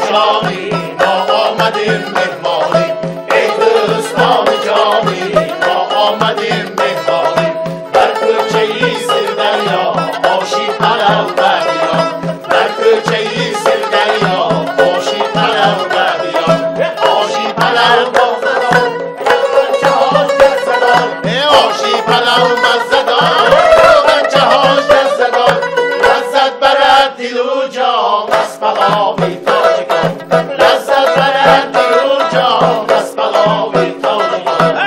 جانی ما آمدیم مهمانی ای دوستان جانی ما آمدیم مهمانی در کوچه ای سر دریا باشی پلو ببیا در کوچه ای سر دریا باشی پلو ببیا باشی پلو بزدار بچه هاش دستدار باشی پلو مزدار بچه هاش دستدار لذت برد دل و جان از پلاوی تاجیکان لذت برد دل و جان از پلاوی تاجیکان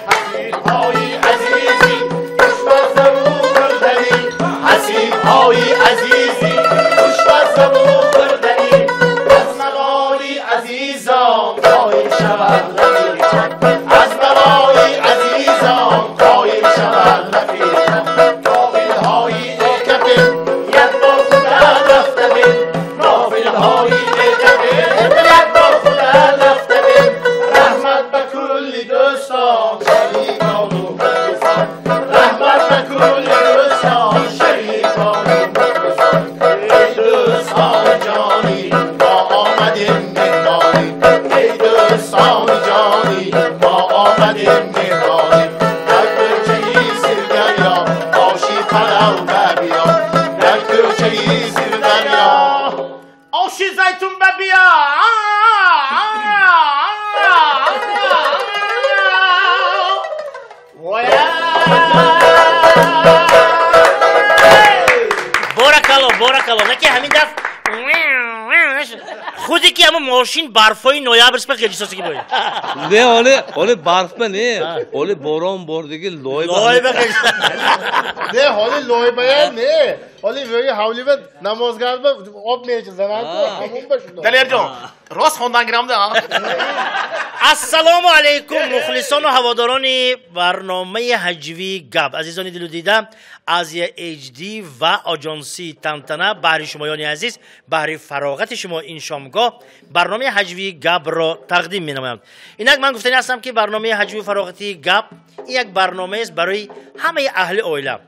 حسیب‌های عزیزی خوشمزه و خوردنی حسیب‌های عزیزی خوشمزه و خوردنی از ملالی عزیزان قایل شود رفیقان از ملالی عزیزان قایل شود رفیقان نافل‌های کبیر یک بار خدا رفته بین نافل‌های کبیر یک بار خدا رفته بین رحمت به کل دوستان شریکان و مخلصان رحمت به کل دوستان شریکان و مخلصان ای دوستان جانی ما آمدیم مهمانی ای دوستان جانی ما آمدیم مهمانی در کوچه‌ای سر دریا باشی پلو ببیا در کوچه‌ای سر دریا آشی زیتون ببیا بارکالله نه که همین دفت خودی که اما ماشین برفای نویبرس به خیلی ساسی که باید نه حاله برف به نه حاله باران باردگی لای به خیلی نه حالی لای باید نه حالی وی حولی به نمازگاه به آب میشه زنان تو همون بشون دلیر جان راست خوندن گرام ده السلام علیکم مخلصان و هواداران برنامه هجوی گپ عزیزان دل و دیده از اچ دی و آژانسی تنتنه بهر شمایان عزیز بهر فراغت شما این شامگاه برنامه هجوی گپ را تقدیم می نمایم. اینک من گفتنی هستم که برنامه هجوی فراغتی گپ یک برنامه است برای همه اهل عائله.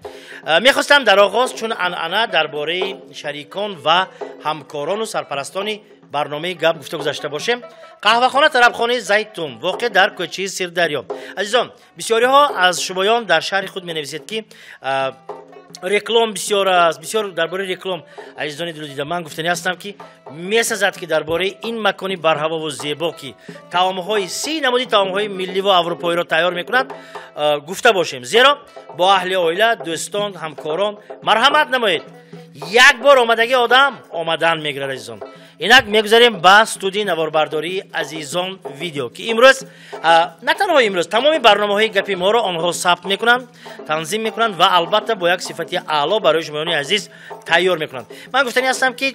میخواستم در آغاز چون انعنه درباره شریکان و همکاران و سرپرستان برنامه گپ گفته گذاشته باشیم. قهوه‌خانه طربخانه زیتون واقع در کوچه سردریا. عزیزان بسیاری ها از شمایان در شهر خود می نویسید که رکلام بسیار است بسیار درباره رکلام عزیزان دل و دیده من گفتنی هستم که میسازد که درباره این مکانی برهوا و زیبا که طعام‌های سی نمودی طعام‌های ملی و اروپایی را تیار میکنند گفته باشیم زیرا با اهل عائله دوستان همکاران مرحمت نمایید یک بار آمدگی آدم آمدن میگیرد عزیزان. اینک میگذاریم به استودیو نواربرداری عزیزان ویدیو که امروز نه تنها امروز تمام برنامه‌های گپی ما را آنها ثبت میکنند تنظیم میکنند و البته با یک صفتی اعلی برای شمایان عزیز تیار میکنند. من گفتنی هستم که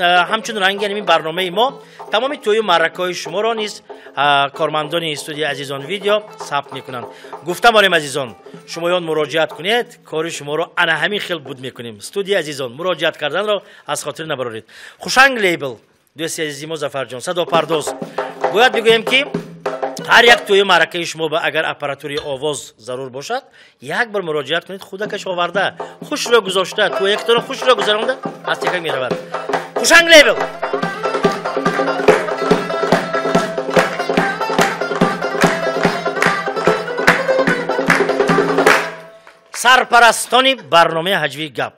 همچون رنگ این برنامه ما تمام توی معرکه‌های شما را نیز کارمندان استودیو عزیزان ویدیو ثبت میکنند. گفتم عزیزان شمایان مراجعت کنید کار شما را انا همین خیل بود میکنیم. استودیو عزیزان مراجعت کردن را از خاطر نبرید. خوشنگ لیبل دوستی عزیزی ما ظفر جان صدا پرداز باید بگویم که هر یک توی معرکه شما با اگر اپراتوری آواز ضرور باشد یک بار مراجعت کنید خودکش آورده خوش را گذاشته تو یک طرف خوش را گذرانده از تکه می رود. خوشنگ لیبل سرپرستان برنامه هجوی گپ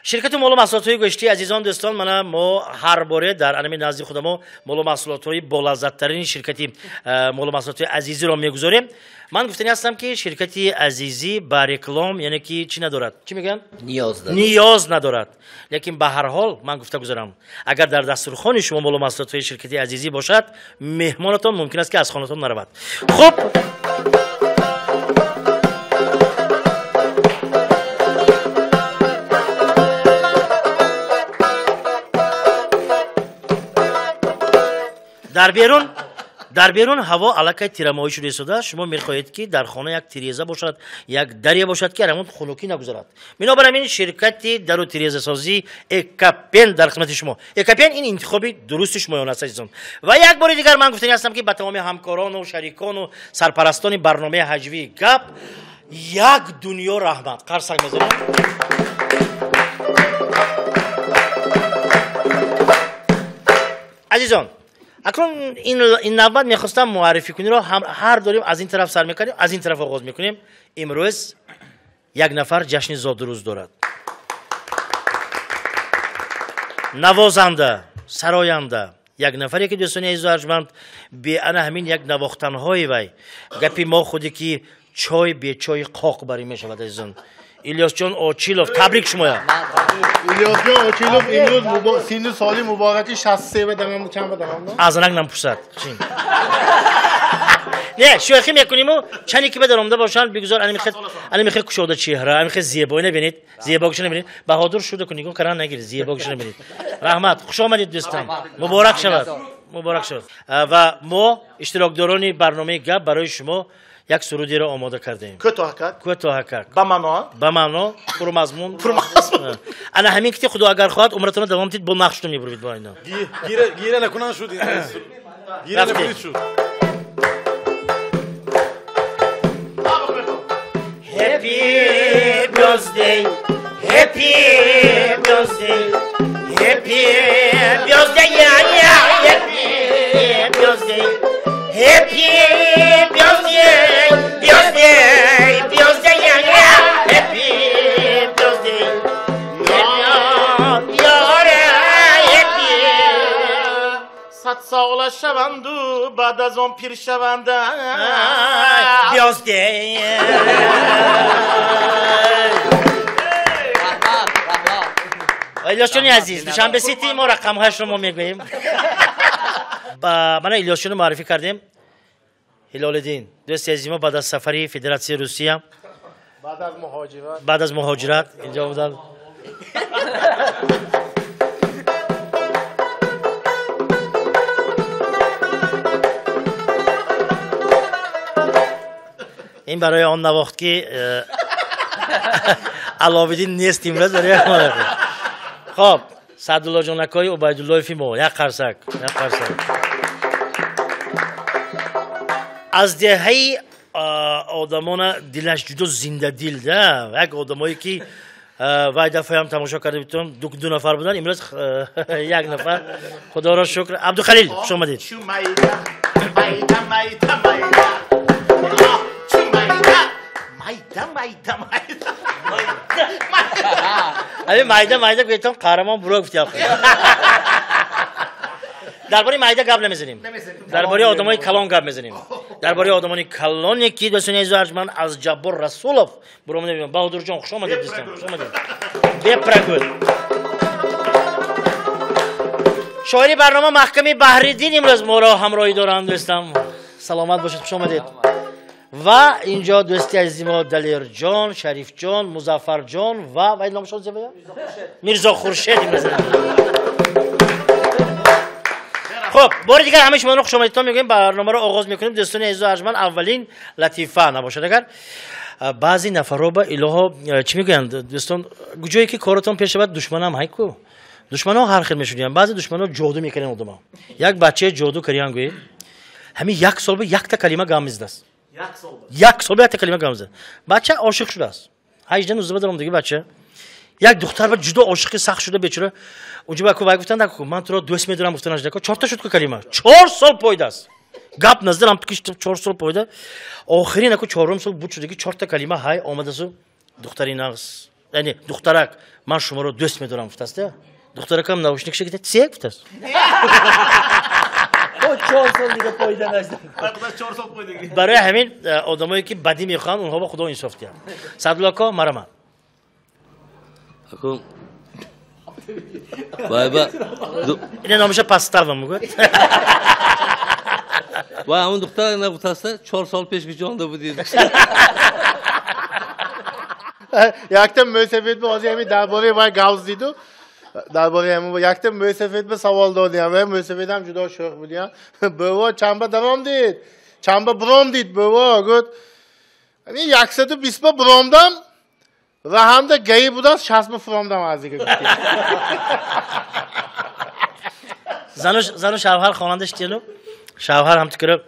شرکت مال و محصولات گوشتی عزیزان دوستان ما هر باره در انمی نزدی خود ما مال و محصولات با لذت ترین شرکتی مال و محصولات عزیزی را میگذاریم. من گفتنی هستم که شرکتی عزیزی با رکلام یعنی که چی ندارد چی میگن نیاز ندارد لیکن به هر حال من گفته گذارم اگر در دسترخوان شما مال و محصولات شرکتی عزیزی باشد مهمانتان ممکن است که از خانه‌تان نرود. خب در بیرون هوا علاقه تیرمایی شده شده شما میخواهید که در خانه یک تیریزه باشد یک دریا باشد که همون خنکی نگذارد. بنابراین شرکتی در و تیریزه سازی اکاپین در خدمت شما. اکاپین این انتخابی درست شمایان است عزیزان. و یک بار دیگر من گفتنی هستم که به تمام همکاران و شریکان و سرپرستان برنامه هجوی گپ یک دنیا رحمت. قرصک میزنیم. عزیزان اکنون این نوبت میخواستم معرفی کنیم رو هر داریم از این طرف سر میکنیم از این طرف آغاز میکنیم. امروز یک نفر جشن زادروز دارد. نوازنده سراینده یک نفری که دوستان عزیز و ارجمند به انا همین یک نواختنهای وی گپی ما خودی که چای به چای قاق بری میشود. عزیزان ایلیاس جان آچیلوف تبریک شما. ایلیاس جان آچیلوف امروز سین سالی مبارکی 63 بدم چند بدم از رنگ نمیپرسد. نه شوخی میکنیم و چنی که بدرامده باشن بگذار انا میخواد کشوده چهره انا میخواد زیبایی نبینید زیباگش نبینید بهادر شده کنید کاران نگیرید زیباگش نبینید. رحمت خوش آمدید دوستان مبارک شود مبارک شود. و ما اشتراکداران برنامه گپ برای شما یک سرودی را آماده کردیم. کوتاه با معنا پر مضمون. انا همین که خدا اگر خواهد عمرتون دوام دید با نقشتون میبرید با اینا گیره نکنن شد گیره نکنید شد. Happy birthday, happy birthday, happy birthday, yeah, happy birthday, happy birthday, birthday, yeah, happy birthday, happy. صد سال شوند و بعد از آن پیر شوند. birthday. ایلیاس جان عزیز دوشنبه سیتی ما رقم هاش رو ما میگوییم. من ایلیاس جان معرفی کردیم. هلال الدین دوست عزیز ما بعد از سفری فدراسیون روسیه بعد از مهاجرت اینجا بودن. این برای آن نواخت که علاوالدین نیست امروز برای ما. خب سعدالله جانکای عبیدالله فیمو یک قرصک از دهه آدمان دلش جدا زنده دل ده یک آدمایی که وای دفعه هم تماشا کرده بیتون دو نفر بودن امروز یک نفر خدا را شکر. عبدالخلیل خوش آمدید. مایده گفتم قهرمان برو گفتی آخه. درباره مایده گپ نمیزنیم. درباره آدمای کلان گپ میزنیم. درباره آدمای کلانی که دوستان عزیز و ارجمند از جبار رسولوف برام نمیدونم. بهادر جان خوش آمدید دوستان خوش آمدید. بپرگل شاعری برنامه محکمی بحریدین امروز ما را همراهی دارند دوستان. سلامت باشید خوش آمدید. و اینجا دوستی عزیز ما دلیر جان، شریف جان، مظفر جان و نام شما زیبا میرزا خورشید میزنن. خب بار دیگر همه شما رو خوش آمدید میگیم. برنامه رو آغاز میکنیم. دوستان عزیز و ارجمند اولین لطیفه نباشد اگر بعضی نفرها به الها چی میگن دوستان جایی که کارتون پیش بعد دشمنم هایکو دشمنا هر خیل میشونن. بعضی دشمنا جادو میکنن آدما. یک بچه جادو کریان گوی همین یک سال به یک تا کلمه گامیز دست یک سال به یک کلمه گامیز بچه عاشق شده است. 18 19 دارم دیگه بچه یک دختر به جدا عاشقی سخت شده بیچاره اونجا با کو گفتن دکو من تو رو دوست میدونم گفتن اجدا 4 تا شد که کلمه 4 سال پایده است گپ نزدم تو که 4 سال پایده آخرین اكو 4 سال بود شده که 4 تا کلمه های آمده سو دختری ناقص یعنی دخترک من شما رو دوست میدونم گفته دخترک هم نوشنیک شده چی گفته 4 سال دیگه پایده نشد. برای همین آدمایی که بدی میخوان اونها با خدا انصاف دارن. سعدالله کا مرما اكو بابا این نامش پاستال میگه و همون دختر نگفته 4 سال پیش که جانده بودید. یکتا مسافت بازی همین درباره وای گاوز دیدو درباره همون یکتا مسافت به سوال دادیم و مسافت هم جدا شوخ بودیم بابا چنبه درام دید چنبه برام دید بابا گفت همین 120 با برام دم و هم ده گیی بود از 60 فرام دم از دیگه زن و شوهر خوانندش دیلو شوهر هم تکره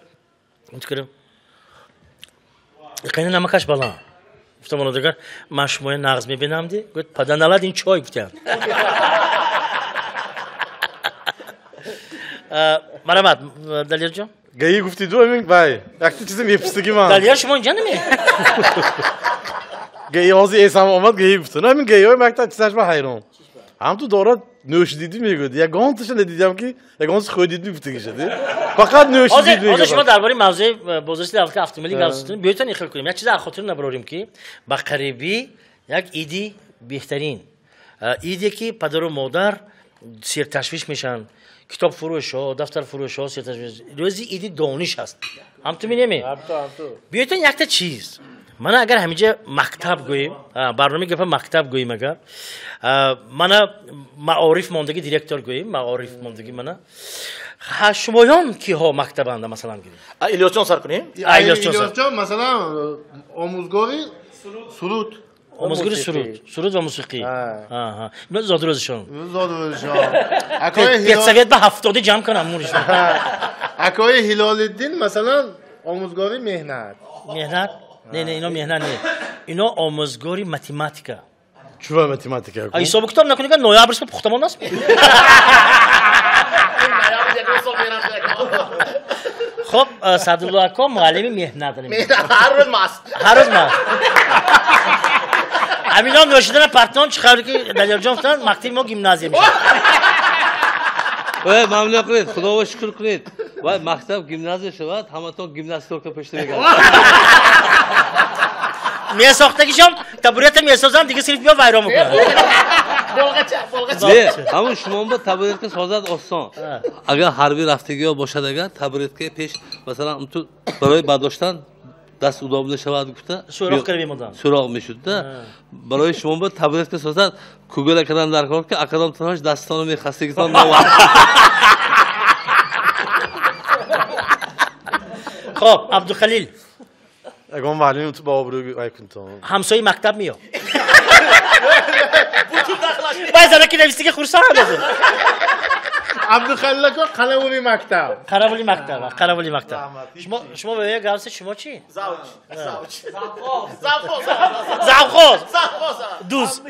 یقینا نمکش بالا گفتم اون دیگر مشموع نغز میبینم دی گفت پدا نلاد این چای گفتم مرحبت دلیر جان گایی گفتی دو همین بای وقتی چیزی میپرسیدی من دلیر شما اینجا نمی گایی آزی ایسام آمد گایی گفت نه همین گایی های مکتب چیزش من حیران هم تو دورات نوشیدی میگود یا گانتش ندیدم که یا گانتش خودیدی گفتی شده فقط نوشیدی میگود شما درباره موضوع بازرسی دولت هفتملی گفتید بیایید اخل کنیم یک چیز از خاطر نبریم که با قریبی یک ایدی بهترین ایدی که پدر و مادر سیر تشویش میشن کتاب فروش ها دفتر فروش ها سیر تشویش روزی ایدی دانش هست هم تو می‌نمی بیایید یک تا چیز من اگر همینجا مکتب گوییم برنامه گپ مکتب گوییم اگر من معارف ماندگی دیرکتور گوییم معارف ماندگی من شمایان کی ها مکتب انده مثلا گیریم الیاس جان سر کنیم الیاس جان مثلا آموزگاری سرود آموزگاری سرود و موسیقی اینا زادروزشون پیتسویت به 70 جمع کنم مورشون اکای هلال الدین مثلا آموزگاری مهنت نه اینا مهنت نه اینا آموزگاری متماتیکا چوبه متماتیکا حساب کتاب نکنید که نویابرش به پختمان است خب سعدالله اکا معلم مهنت هر روز ماست همینا نوشیدن پرتون چه خبری که دلیر جان گفتن مکتب ما گیمنازیوم میشه وای ممنون کنید خدا رو شکر کنید وای مکتب گیمنازیوم شود همتون گیمناستیک پشت میگن میساختگیشم تبریت میسازن دیگه صرف بیا ویران میکنن نه همون شما با تبریت که سازد آسان اگر حربی رفتگی ها باشد اگر تبریت که پیش مثلا تو برای برداشتن دست ادامه شود گفته سوراخ کردیم مدام سوراخ میشد برای شما با تبریت که سازد کوگل کردن در کار که اقدام تنهاش دستانو میخستگیتان نوام خب عبدالخلیل اگه معلمی تو با آبرو ایکنتون همسایه مکتب میاد باید زنه که نویستی که خورسان هم بزن عبدالخلیل که قلمولی مکتب قرابولی مکتب شما به یک گوزه شما چی؟ زوخوز دوز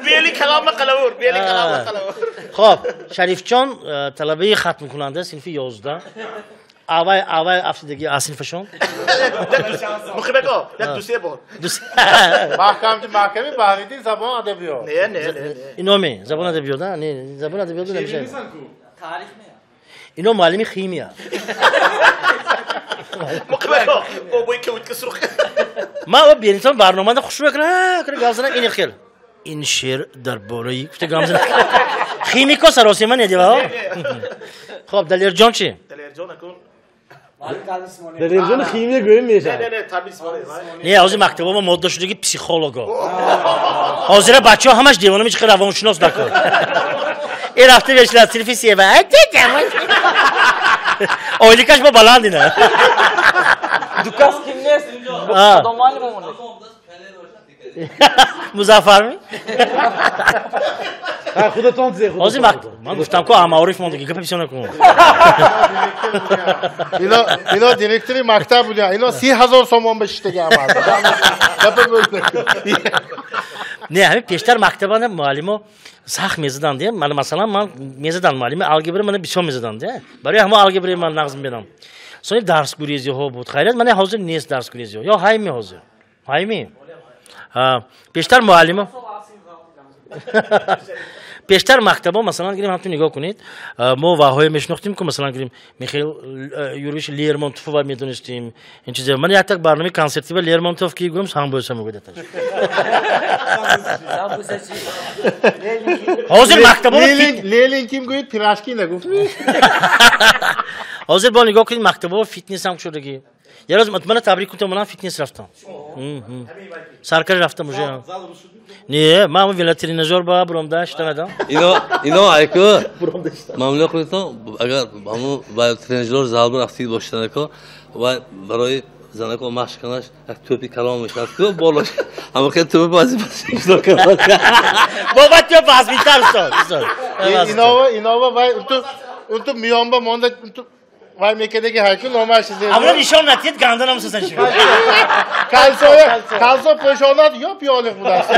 بیلی کلام قلمور خب شریف جان طلبه ختم کننده صنف 11 اول افتادگی صنفشون مخبگا یک دوسیه بار محکمه بهریدی زبان ادبیات نه اینا می زبان ادبیات نه زبان ادبیات نمیشه اینا معلم خیمیه مخبگا بابوی که وید کسروخ ما بیرینتون برنامه خوش رو کنه گازنه این خیل این شعر درباره گفته گامزن خیمیکا سراسی من ندیوا خب دلیر جان چی دلیر جان کن دلیر جان خیمیه گویم میشه نه تبلیغ نه از مکتب ما ماده شده که پسیکولوگا حاضر بچه‌ها همش دیوانه میشه روانشناس نکن این رفته بهش صرفی سیه بعد اولیکاش با بلند نه دوکاس kim نیست آدمانی مونه مظفر می خودتون زی از مکتب من گفتم که معارف موندگی که پیش نکن اینا دیرکتوری مکتب بودن اینا 30,000 تومان بهش دیگه آمد نه همین پیشتر مکتبان معلمو سخت میزدن دیگه من مثلا من میزدن معلم الگبر من بسیار میزدن دیگه برای همه الگبر من نقض میدم سوی درس گریزی ها بود خیرت من حاضر نیست درس گریزی ها یا هایمی حاضر هایمی پیشتر معلم پیشتر مکتبا مثلا گیریم همتون نگاه کنید ما واهای میشناختیم که مثلا گیریم میخیل یورویش لیرمونتوف و میدونستیم این چیزا من یک برنامه کنسرتی با لیرمونتوف کی گفتم هم بوسم میگفت حاضر مکتبا لیلین کیم گوید پیراشکی نگفت حاضر با نگاه کنید مکتبا فیتنس هم شدگی یه روز من تبریک کنم من فیتنس رفتم سرکار رفتم اونجا نه من ولاتریناژور با برام داشت ندم اینا ایکو ممنون کنید اگر همون ولاتریناژور زالبر رفتید باشن که و برای زنه که مشق کنش یک توپی کلامش هست تو بالاش اما که توپ بازی بابا تو باز بیتر استاد اینا و اون تو میام با مانده وای میکردی که هرکی نامش زیر اولا نشان ندید گندن هم سوزن شد کالسو پشانات یا پیاله خود است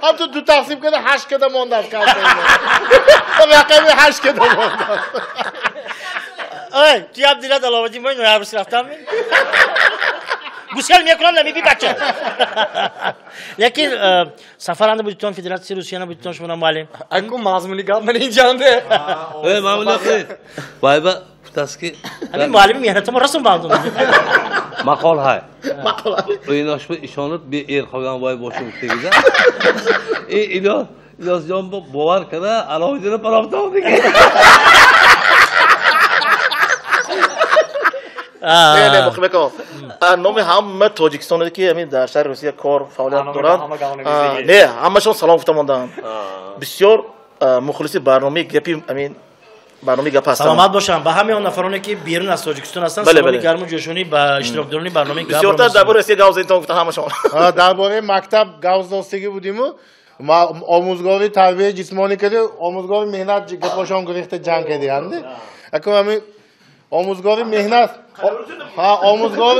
هم تو دو تقسیم کنه 8 کده مونده است کالسو رقمی 8 کده مونده است ای توی عبدالله دلاوردی ما اینو هر بسی رفتم گوسگل میکنم نمیبی بچه لیکن سفرنده بودیتون فدراسیون روسیه نبودیتون شما معلم اگه مازمونی گاب من اینجا ده معمولا خیلی وای با پتاسکی همین معلمی میهنه تو ما رسم باندون مقال های ایناش به ایشانت به ایر خواهان وای باشه بودیگه ایلاز جان باور کنه علاوه دیره پرافتان دیگه نه مخبه کو نام هم تاجیکستان که همین در شهر روسیه کار فعالیت دارند نه همشون سلام گفتم موندن بسیار مخلصی برنامه گپی همین برنامه گپ هستن سلامت باشم به همه اون نفرانی که بیرون از تاجیکستان هستن سلام گرم و جوشونی با اشتراک دارونی برنامه گپ بسیار تا درباره روسیه گاوزینتون گفتم همشون درباره مکتب گاوز دوستگی بودیم ما آموزگاری تربیت جسمانی کردی آموزگاری مهنت گپاشون گریخته جنگ کردی هنده اگه همین آموزگاری مهنت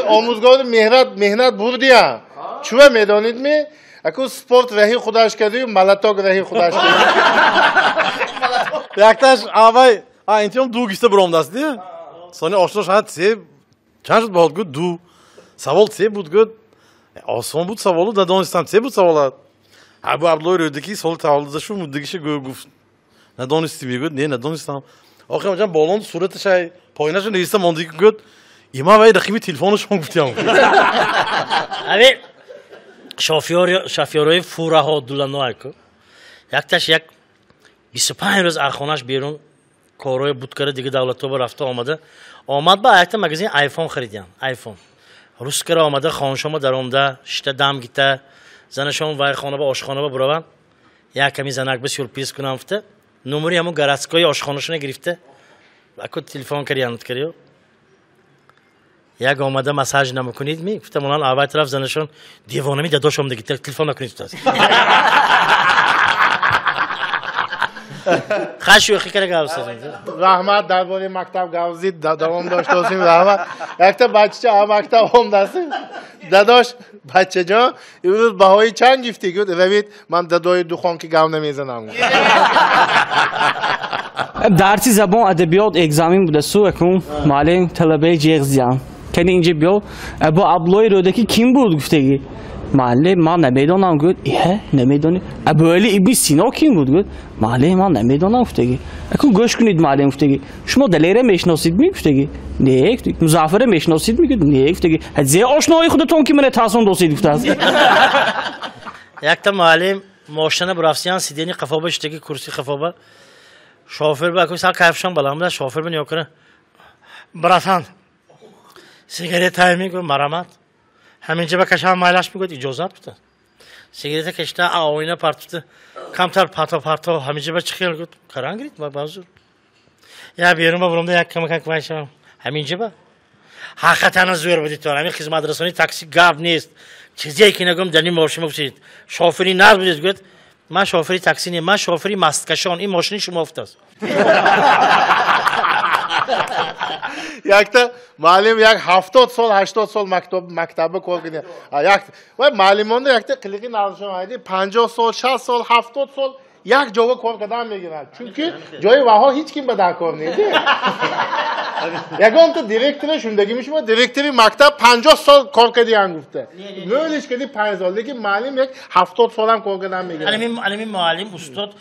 آموزگاری مهنت بردیم چوه میدانید می اکو سپورت رهی خودش کردی و ملتاق رهی خودش کردی یکتاش آبای اینتیام دو گیسته برام دست دیه سانی آشنا شاید سه چند شد باید گود دو سوال سه بود گود آسان بود سوالو در دانستم سه بود سوالات ابو عبدالله رودکی سوال تولده شو مدگیشه گفت ندانستی میگود نه ندانستم آخه مثلا بالون صورتش های پایینش نیسته ماندی که گفت ایما وای رقیمی تلفنش هم گفتیم اوی شافیارای فوره ها دولانو که یکتاش یک 25 روز ارخانش بیرون کارهای بود کرده دیگه دولت با رفته آمد با یک مگزین آیفون خریدیم آیفون روز کرده آمده خانشما در آمده شته دم گیته زنشون وای خانه با آشخانه با بروان یک کمی زنک بسیار پیس کنم فته نمری همون گرسکای آشخانهشون گرفته اکو تلفن کردند کریو یک آمده مساج نمیکنید می گفتم الان آوای طرف زنشون دیوانه می داداشم دیگه تلفن نکنید تو خشو خیلی گاوس رحمت درباره مکتب گاوزی دوام داشته باشیم رحمت یک تا بچه مکتب هم دستیم داداش بچه جا امروز بهای چند گفتی گفت روید من دادای دو که گاو نمیزنم درسی زبان ادبیات اگزامین بوده سو اکم معلم طلبه جیغزیان کنی اینجا بیاد ابو عبدالله رودکی kim بود گفتگی معلم من نمیدونم گفت ایه نمیدونی ابو علی ابن سینا kim بود گفت معلم من نمیدونم گفتگی اکو گوش کنید معلم گفتگی شما دلیره میشناسید می گفتگی نه گفتگی مظفر میشناسید میگه نه گفتگی هزی آشنایی خودتون که من تاسون دوستید گفته است یک تا معلم ماشین برافسیان سیدنی قفابه شتگی کرسی قفابه شوفر با کوسا کافشان بالام شوفر بنیو کنه برافان سیگارت های میگو مرامت همینجا با کشم مایلاش میگو اجازه بده سیگارت کشته آوینه پارتوته کمتر پاتو همینجا با چخیل گفت کرانگرید با بازور یا بیرون با برام یک کم وایشم همینجا با حقیقتا زور بودی تو همین خدمت رسانی تاکسی گاب نیست چیزی که نگم دنی ماشین بودید شوفری ناز بودید گفت من شوفری تاکسی نیم من شوفری مستکشان این ماشینی شما افتاد یک تا معلم یک 70 سال 80 سال مکتب کار کنه یک و معلمان یک تا کلیکی نازشون هایدی 50 سال 60 سال 70 سال یک جوگه کار کردن میگیرن چون که جای وها هیچ کیم به در کار نیست یگان تو دیرکتور شوندگی میشه دیرکتوری مکتب 50 سال کار کردی ان گفته نولیش کردی 5 سال دیگه معلم یک 70 سال هم کار کردن میگیره علمی معلم استاد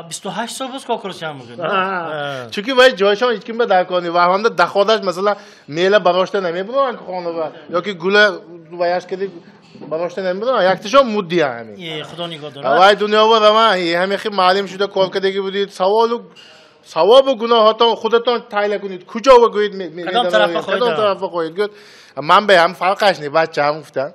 28 سال بس کار کردن میگه چون که وای جایشون هیچ کیم به در کار نیست وهانده دخوادش مثلا میله براشته نمیبرن خانه یا که گل وایش کردی براشته نمیبرن یک تاشون مودی همین خدا نگاه داره وای دنیا و رما همین خیلی معلم شده کار کردگی بودید ثواب و گناهاتون خودتون تایید کنید کجا بگویید کدام طرف خواهید گفت من به هم فرقش نیست بچه هم گفتن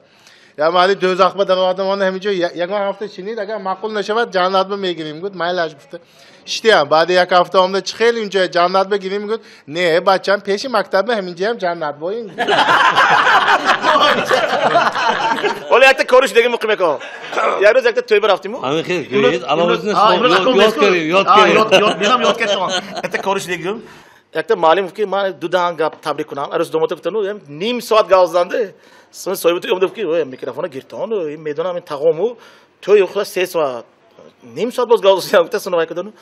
یا مالی دوزخ به دروازه همینجا یک هفته شنید اگر معقول نشود جنت به میگیریم گفت مایلش گفته اشتیام بعد یک هفته اومد چه خیلی اینجا جنت بگیریم گفت نه بچه‌م پیش مکتب همینجا هم جنت باین ولی یک تا کارش دیگه مقیمه که یک روز یک تا توی برفتیم همین خیلی گویید علاوه یاد کردیم یاد کردم یک تا کارش دیگه یک تا معلم که من دو دهان گپ تبریک کنم ارز دو متفقتنو نیم ساعت گازدانده سن صاحبت اومد که میکروفون گرفتن و میدونم این تقامو تو یه خلاص 3 ساعت نیم ساعت باز گازدان گفت سن وای کردن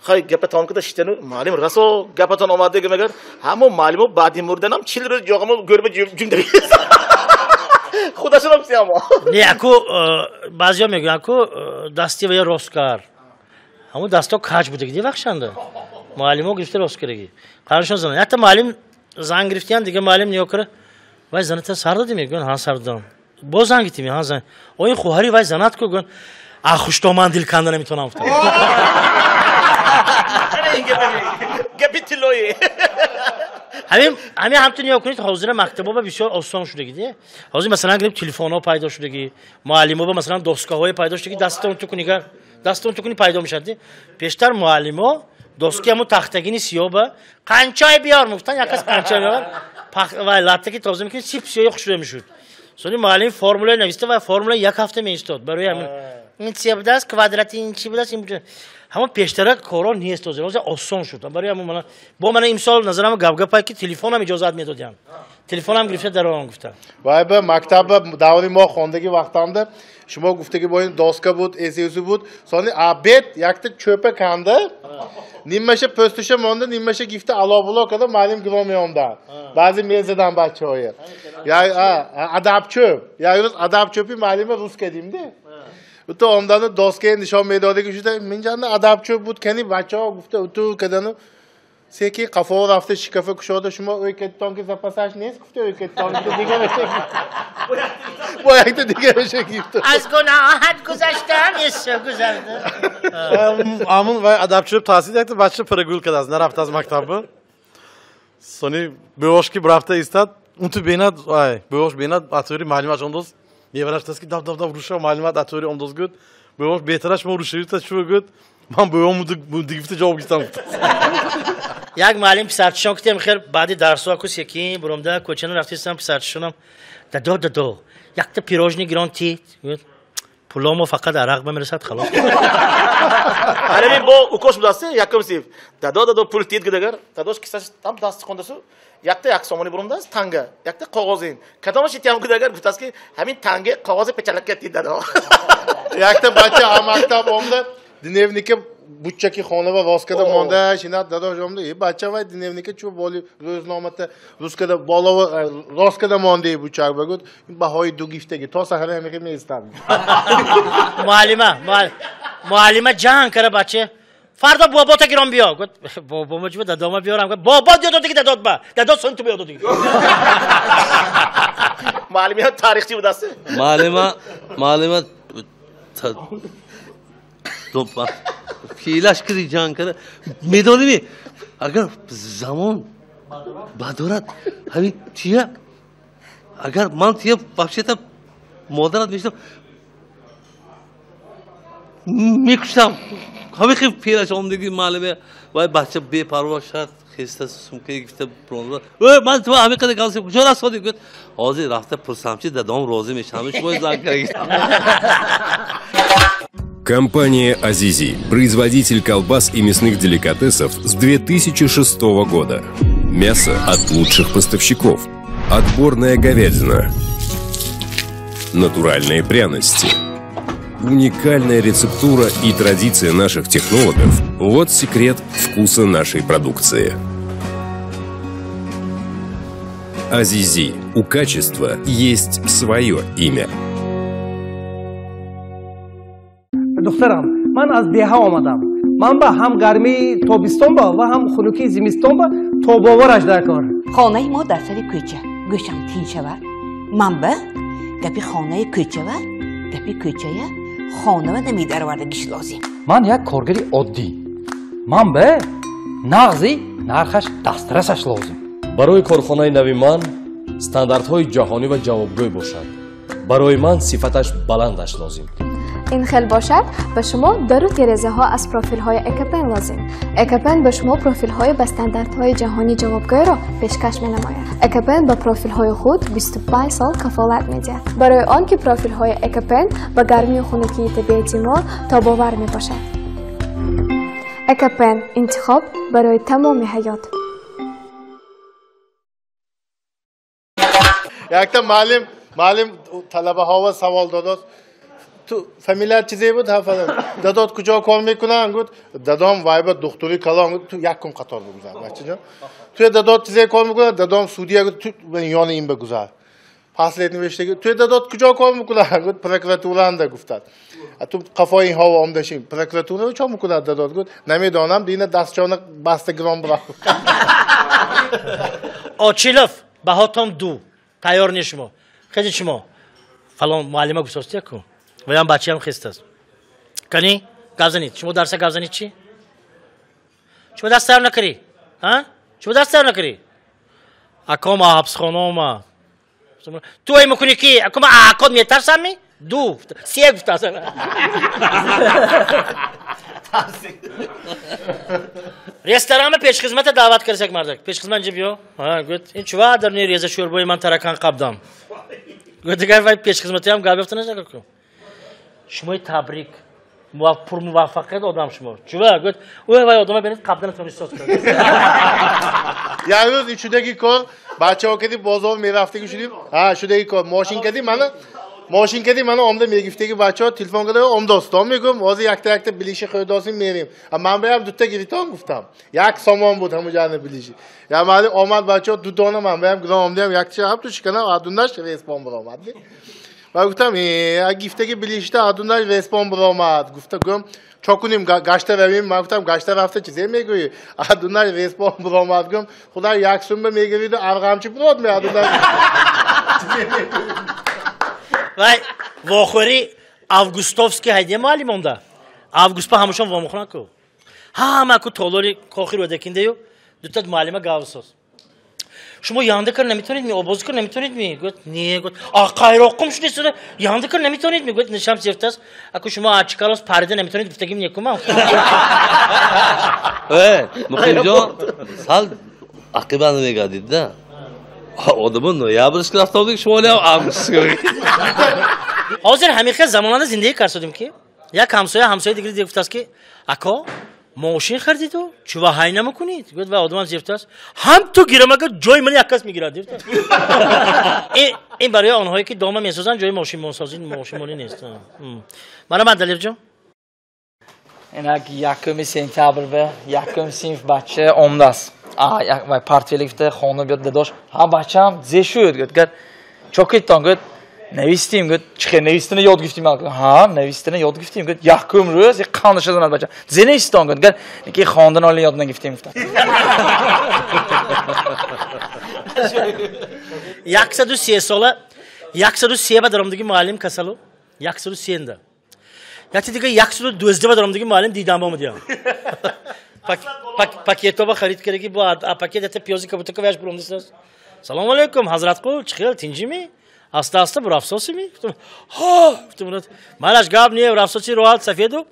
خیلی گپ تام کرد شتنو معلم راسو گپتون اومده که مگر همون معلمو بعدی مردنم 40 روز جاگمو گربه جوندی خودشون هم سیام نه اکو بعضیا میگن اکو دستی و یا روسکار همون دستا کج بوده دیگه وقتشنده معلمو گرفته روسکارگی قرارشون زنه حتی معلم زنگ گرفتیان دیگه معلم نیو کرد وای زنت سر دادی میگن ها سر دادم باز زنگ گرفتیم ها زن او این خوهری وای زنت کو گن خوشتو من دل کنده نمیتونم گفتم گپیتلوی همین همتون یا کنید حاضر مکتبا با بسیار آسان شده گیده حاضر مثلا گریم تلفن‌ها پیدا شده گی معلم‌ها با مثلا دستگاه‌های پیدا شده گی دستتون تو کنی پیدا میشد پیشتر معلم‌ها دستگاه همون تختگینی سیاه با قنچای بیار مفتن یک از قنچای بیار و لطه تازه میکنید چیپ سیاه خوش شده میشد سونی معلم فرمول نوشته و فرمول یک هفته میستاد برای همین این چی بوده است کوادراتی این چی بوده است این همون پیشتر کارا نیست تازه آسان شد برای همون با من امسال نظرم گپ که تلفنم اجازه میدادن تلفنم گرفته در اون گفتم وای به مکتب داوری ما خوندگی وقتامده شما گفته که با این داسکا بود اسیوسی بود سانی عبید یک تا چوپه کنده نیمشه پستشه مانده نیمشه گیفته علاوه کرده معلم گرامی آمده بعضی میزدن بچه‌های یا ادب چوب یا روز ادب چوبی معلم روز کردیم ده تو آمدن داسکه نشان میداده که شده من جان ادب چوب بود کنی بچه‌ها گفته تو کدنو سیکی قفا رفته شکافه کشاده شما اوی کتان که زپاسش نیست گفته اوی کتان که دیگه بشه با یک دیگه بشه گیفته از گناهت گذشتم یسو گذشته همون و ادب چوب تحصیل یک بچه پرگول کرد از نرفت از مکتب سونی بیوش که برفته ایستاد اون تو بیند بیوش بیند اتوری معلومات انداز میبرشت است که دب روشه معلومات اتوری انداز گفت بیوش بهترش ما روشه تا چو گفت من بیوم دیگه جواب گفتم یک معلم پسرچشان کتیم خیر بعدی درس ها کسی یکی برامده کوچنو رفتیستم پسرچشانم دادو یک تا پیروژنی گران تیت پولامو فقط عرق بمیرسد خلاص آره با اوکش بوداسته یکم سیف دادو پول تیت گدگر دادوش کیساش tam دست خوندسو یک تا یک سامانی برامده است تنگه یک تا کاغذین کدامش ایتیام گدگر گفت است که همین تنگه کاغذ پچلک تیت دادا یک تا بچه هم مکتب آمده دینیونیکه بچه‌کی خانه و واسکده مانده شینات داداش آمده یه بچه وای دینیونیکه چوب والی روزنامه روزکده بالا و راستکده مانده بچه بگود این بهای دو گیفتگی تا سحر همیشه میستم معلمه جهان کرده بچه فردا بابا تا گرام بیا گفت بابا مجبور دادام بیارم گفت بابا دیدو دیگه دادات سن تو بیاد دیگه معلمی تاریخی بود است معلمه تو پیلاش کردی جان کرده میدونی می اگر زمان بدورت همین چیه اگر من تیه بخشیتا مادرت میشتم میکشتم همین خیلی پیلاش آمدگی معلمه وای بچه بی پروا شد خیسته سمکه گفته برونده من تو همین قدر گاوسی کجا راست خودی گفت حاضر رفته پرسامچی دادام راضی میشه همه شما زنگ کردید Компания «Азизи» – производитель колбас и мясных деликатесов с 2006 года. Мясо от лучших поставщиков. Отборная говядина. Натуральные пряности. Уникальная рецептура и традиция наших технологов – вот секрет вкуса нашей продукции. «Азизи» – у качества есть свое имя. دخترم من از دیها آمدم من با هم گرمی تابستان با و هم خنکی زمستان با تاباورش در کار خانه ما در سر کوچه گوشم تین شود من به گپی خانه کوچه و گپی کوچه خانه و نمیدر وردگیش لازم من یک کارگری عادی من به نغزی نرخش دسترسش لازم برای کارخانه نوی من ستانداردهای جهانی و جوابگوی باشد барои ман сифаташ баландаш лозим. این خیلی باشد به شما در تیرزه ها از پروفیل های اکپن لازم. اکپن به شما پروفیل های به استانداردهای جهانی جوابگوی را پیشکش می نماید. اکپن به پروفیل های خود 25 سال کفالت می دهد. برای آنکه پروفیل های اکپن به گرمی و خنکی طبیعتی ما تاباور می باشد. اکپن انتخاب برای تمام حیات. یکتا معلم طلبه ها و سوال داداست تو فامیلر چیزی بود حافظم دادات کجا کار میکنن گفت دادام وایب دکتری کلام تو یک کم قطار بگذار بچه جان تو دادات چیزی کار میکنه دادام سعودیه گفت تو یان این بگذار فاصله نوشته تو دادات کجا کار میکنه گفت پروکراتورا انده گفتاد تو قفای این ها آمدشیم پروکراتورا چه میکنه دادات گفت نمیدونم دین دستچانه بسته گرام برا آچیلف بهاتون دو تیار نیشما خیلی شما فلان معلمه گفتید کو ولی بچه هم خسته است کنی گازنید شما درس گازنید چی شما دست تیار نکری ها شما دست تیار نکری اکام حبس خانم تو ای میکنی کی اکام اکاد میترسم می دو سه گفت اصلا رستوران پیش خدمت دعوت کرد مردک پیش خدمت اینجا بیا ها گفت این چوا در نی ریزه شوربای من ترکان قبدم گفت دیگر وای پیش خدمتی هم گاب افتنه نکن شما تبریک پر موفقیت آدم شما چوا گفت وای آدم ببینید قبلا تون استاد کرد یه روز این شده کار بچه‌ها کردی بازار میرفتی شدیم ها شده کار ماشین کردی من آمده میگفته که بچه‌ها تلفن کرده ام دوستام میگم واز یک تا بلیش خود داشتیم میریم من بیام دو تا گریتان گفتم یک سامان بود همون جان بلیشی یا معلم آمد بچه‌ها دو دانه من بیام گفتم آمدم یک چه هم تو شکنه آدونش ریسپون برآمد و گفتم اگه گفته که بلیش تا آدونش ریسپون برآمد گفتم چا کنیم گشته رویم من گفتم گشته رفته چیزی میگویی آدونش ریسپون برآمد گفتم خدا یک سوم میگیرید و ارقامچی برات می آدونش وای واخوری августовский hayde معلم اوندا август па همشون وامخنا کو همه کو تولوری کوخی رو دکیندیو دو تا معلم گاوسوس شما یانده کار نمیتونید می آبازی کار نمیتونید می گفت نه گفت قایراقم شده شده یانده کار نمیتونید می گفت نشام زفتاس اكو شما اچکالاس پرده نمیتونید گفتگیم نیکوما مخیم جان سال عقیبه نمیگادید نه آدمون نویابرش که رفته بودیم شما لیم آموز کنید حاضر همیشه زمانه زندگی کار شدیم که یک همسایه دیگری گفت است که اکا ماشین خریدید و چوا هایی نمیکنید گفت و آدم زیفت است هم تو گیرم اگر جای من یک کس میگیرد این برای آنهایی که دام میسازن جای ماشین مونی نیست من دلیل جان اینا یکم سپتامبر و یکم صنف بچه عمداست و پارتیلی گفته خانه بیاد داداش ها بچه‌ام زشود گفت چوکیتان گفت نویستیم گفت چه نویستن یاد گرفتیم ها نویستن یاد گرفتیم گفت یکم روز یک خانه شدن بچه زنیستان گفت که خواندن حالی یاد نگرفتیم گفت 130 ساله 130 با دارم دیگه معلم کسالو 130 انده یکی دیگه 112 با دارم دیگه معلم دیدم با مدیام پاکیتو با خرید کردی با پاکیت پیازی که بوده که ویش برام دست سلام علیکم حضرت قول چخیل تینجی می هسته برو افسوسی می ها من از گاب نیه افسوسی روحال سفیدو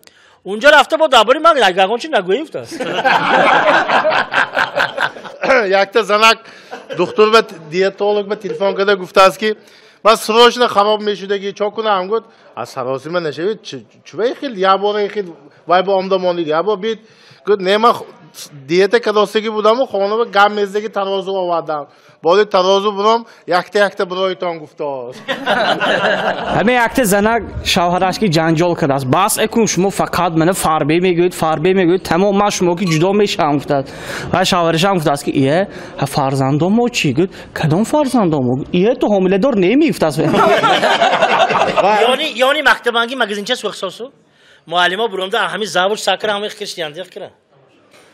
اونجا رفته با دابری من نگاهون چی نگویی افتاد یک تا زنک دکتر و دیتولوگ به تلفن کرده گفته است که من سروشن خراب میشده که چا کنم گفت از سراسی من نشوید چوی خیلی یا باره خیلی وای با آمدمانی یا با بید گفت نه من دیت کداستگی بودم و خانه با گم میزدگی ترازو آوردم باید ترازو برام یک تا برایتان گفته همه یک تا زنک شوهرش که جنجال کرده است بس اکن شما فقط منه فاربه میگوید تمام من شما که جدا میشم گفتد و شوهرش هم گفته است که ایه فرزندم ما چی گفت کدام فرزندم ایه تو حامله دار نمیفته است یعنی مکتبانگی مگزینچه سوخ ساسو معلم برونده همین زاوج ساکر همه خریشتیان دیگه کرد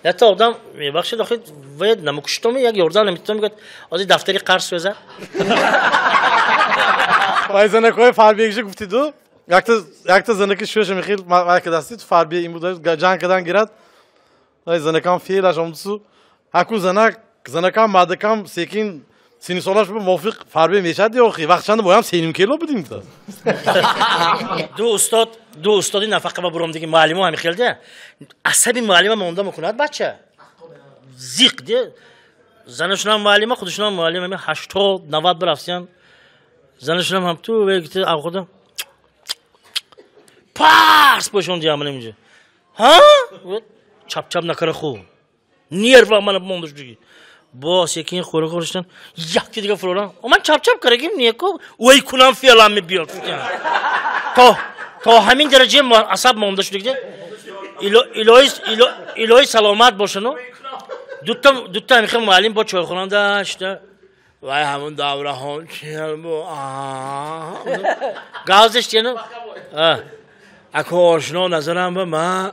یا تا آدم میبخشید آخه وید نمکشتم یک یوردان نمیتونم میگه از دفتری قرض بزن وای زنکای فاربیگش گفتی دو یک تا زنکی شوش میخیل وقتی دستی تو فاربی این بود جنگ کردن گرد وای زنکام فیلش آمدسو هکو زنکام مادکام سیکین سینی سالش به موافق فربه میشد یا خی وقت چند بایم سینیم کیلو بدیم تا دو استادی نفقه با برام دیگه معلم هم خیلی ده عصبی معلم مونده میکند بچه زیق ده زنشون هم معلم خودشون هم معلم همین 80-90 برفتن زنشون هم تو وقتی آخوندم پارس باشون دیام نمیشه ها چپ چپ نکره خوب نیر و من موندش دیگه باس یکی این خوره خورشتن یکی دیگه فلان من چپ چپ کرگیم نیکو وای کنم فعلا می بیاد تا همین درجه عصب موندش دیگه الهی سلامت باشن دوتا همیشه معلم با چای خوران داشته وای همون دوره ها گازش دیگه اکو آشنا نظرم به من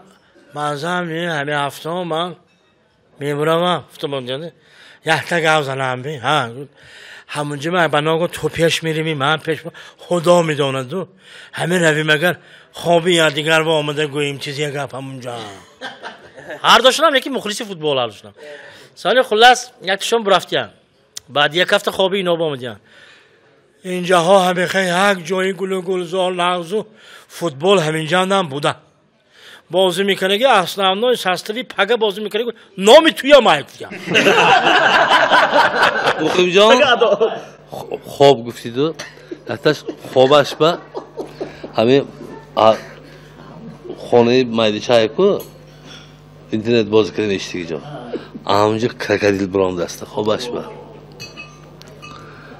منظرم نیه همه هفته من میبرم هفته بانده یه گاز زنم بی همونجا من بناگو تو پیش میرمی من پیش خدا میداند دو همه رویم اگر خوابی یا دیگر با آمده گوییم چیزی گپ همونجا هر داشتم یکی مخلصی فوتبال هر داشتم سال خلاص یکشون برفتیم بعد یک هفته خوابی اینا با آمدیم اینجا ها همیشه یک جایی گلزار نغزو فوتبال همینجا هم بوده بازی میکنه که اصلا نوی سستوی پگه بازی میکنه که نامی توی مایک دیگه مخیم جان خواب گفتید و حتیش خوابش با همه خانه مایدیچه های که اینترنت بازی کنه اشتگی جان همونجا کرکدیل برام دسته خوابش با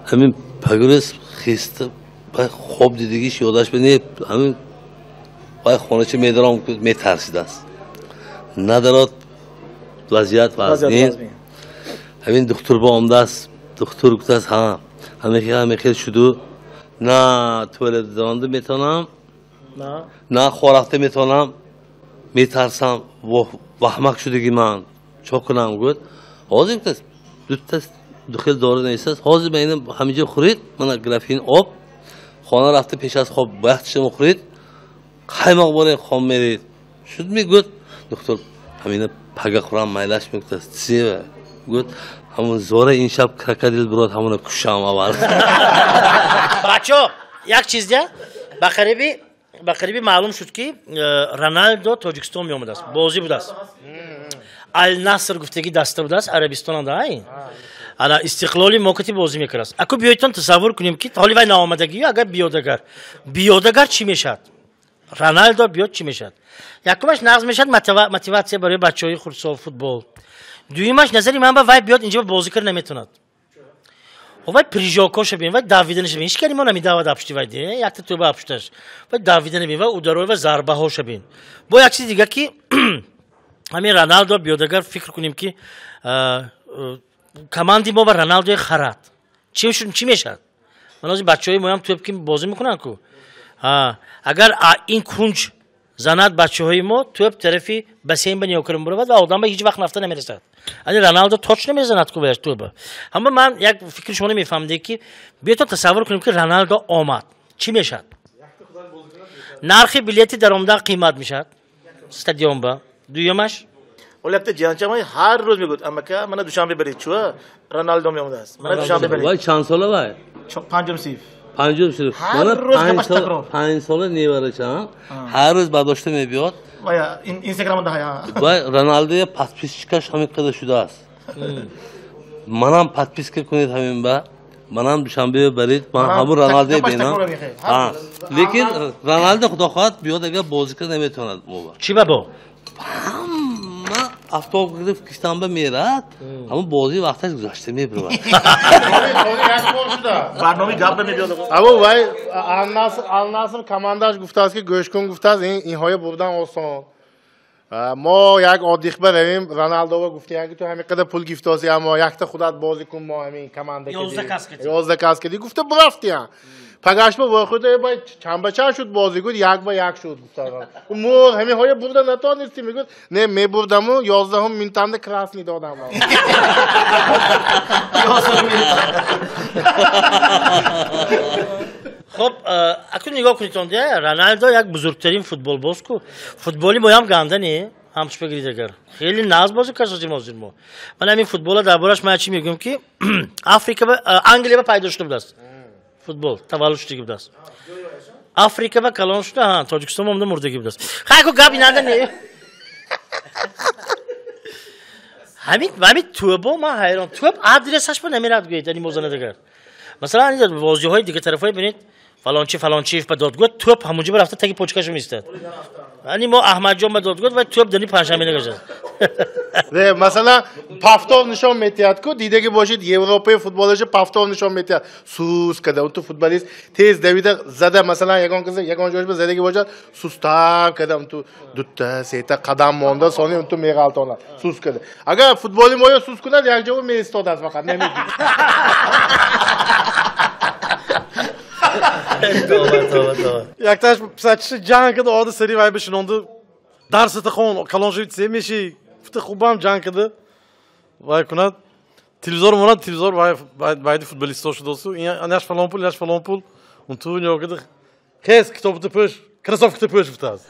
همین پگرس خیسته خواب دیدگیش یادش بینه همین وای خونه چه میدارم که میترسید است ندارد وضعیت وزنین همین دکتر با آمده است دکتر گفته است همه خیلی شده نه توالت درانده میتونم نه خورخته میتونم میترسم وحمق شدگی من چه کنم گفت حاضر گفته است دو داره نیست است حاضر بینم همینجا خورید من گرافین آب خانه رفته پیش از خواب باید شما خورید قایماق باره خام میرید شد میگوید دکتر همینه پگه خورم مایلش میگوید چیه گوید همون زوره این شب کرکدیل براد همونه کشم اول بچه یک چیز ده بقریبی معلوم شد که رونالدو تاجیکستان میامده است بازی بوده است النصر گفتگی دسته بوده است عربستان هم ده انا استقلالی موقتی بازی میکرد است اکو بیایتان تصور کنیم که حالی وای ناآمدگی اگر بیادگر چی میشد رونالدو بیاد چی میشد یکمش نقض میشد موتیواسیون برای بچهای خردسال فوتبال دویمش نظری من با وای بیاد اینجا بازی کردن نمیتوند وای پریژاکاش ببین وای داویدنش ببین هیچ کاری ما نمیداد اپشتی وای دی یک تا تو اپشتش وای داویدن ببین وای اودارو و ضربه هاش ببین با یک چیز دیگه که همین رونالدو بیادگر فکر کنیم که کماندی ما با رونالدو خرد چی میشد من از بچهای ما هم تو که بازی میکنن کو اگر این کنج زند بچه‌های ما تو طرفی بسین بنیو کرم برود و آدم به هیچ وقت نفته نمیرسد یعنی رونالدو تاچ نمیزند کو بهش تو اما من یک فکر شما نمیفهمم که بیاید تصور کنیم که رونالدو آمد چی میشد نرخ بلیتی در عمده قیمت میشد استادیوم با دویمش ولی البته جانچه هر روز میگفت اما که من دوشنبه برید چوه رونالدو میامده است من دوشنبه برید وای چند ساله وای پنجم سیف پنجم شده من 5 ساله نیورشم هر روز برداشته میبیاد وای اینستاگرام ده وای رونالدو پادپیسکاش همین قدر شده است منم پادپیس کنید همین با منم دوشنبه برید من همون رونالدو ببینم لیکن رونالدو خدا خواهد بیاد اگر بازی کنه نمیتوند چی بابا افتاب گرفت کشتم به میرد اما بازی وقتش گذاشته میبرد برنامه گپ نمیاد اما وای الناصر کمانداش گفته است که گوش کن گفته است این های بردن آسان ما یک عادی برویم رونالدو گفته که تو همین قدر پول گفتاسی اما یک تا خودت بازی کن ما همین کمانده 11 کس کدی گفته برفتیم پگاش با خود باید چند بچه شد بازی گفت یک با یک شد گفتم مو همین های بردن نتونستی میگفت نه میبردم و 11 مینتند کراس میدادم خب اکنون نگاه کنید رونالدو یک بزرگترین فوتبال باز کو فوتبالی ما هم گنده نی همش بگیرید اگر خیلی ناز بازی کردیم ما من همین فوتبال دربارش من چی میگم که آفریقا و انگلیس پیدا شده بود فوتبال تولد شده بود آفریقا و کلان شده ها تاجیکستان هم مردگی بود خیلی گابی نداره همین توبو ما حیران توب آدرسش با نمیرد گوید یعنی موزه نداره مثلا این بازی های دیگه طرفای ببینید فلان چیف به دادگاه توپ همونجا رفته تا کی پوچکاشو میستاد یعنی ما احمد جان به دادگاه و توپ دنی پنجشنبه نگذاشت مثلا پافتور نشون میتیاد کو دیده که باشید یوروپی فوتبالش پافتور نشون میتیاد سوس کده اون تو فوتبالیست تیز دویده زده مثلا یگان جوش به زده که باشد سوستا کده اون تو دوتا سیتا قدم مونده سونی اون تو میغالتونه سوس کده اگر فوتبالی مویا سوس کنه یک جواب میستاد از فقط نمیگی Yaktaş saçı cankıdı orada seri vay beşin ondu. Darsı tıkon kalonjuyut sevmişi. Fıtı kubam cankıdı. Vay kunat. Televizor vay futbolist oluşu dostu. Yaş falan pul. Untu ne okudu. Kes kitabı tıpış. Krasov tıpış fıtaz.